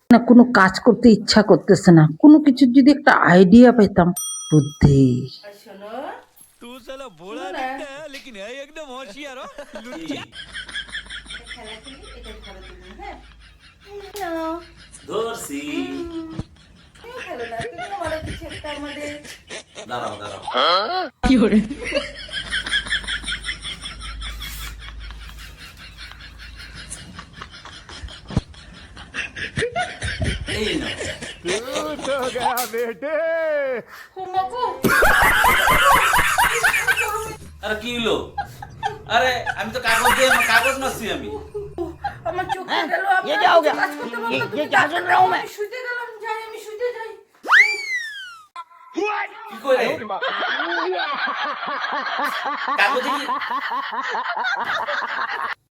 না, কোনো কাজ করতে ইচ্ছা করতেছে না, কোনো কিছুর যদি একটা আইডিয়া পেতাম। বুদ্ধি। শোনো, तू साला भोला শোনো না, दिखता है लेकिन है एकदम होशियार हो लुच्चा। একটা খেলা খেলি, এটা ধরো তুমি। হ্যাঁ, নাও। ধরছি। তুমিও খেলো না, তুমিও মারো কিছু একটা আমাদের। দাঁড়াও দাঁড়াও। এই নাও। ঘুমাবো? আরে কি হলো? আরে আমি তো কাগজ মারছি আমি। আমার চোখে গেল, ये क्या हो गया? কাজ করতে বলতো, ये তুমি क्या কাজ सुन করতে रहा हूँ বলতো, मैं? আমি শুতে গেলাম, যাই আমি শুতে যাই। কি করে? কাগজে কি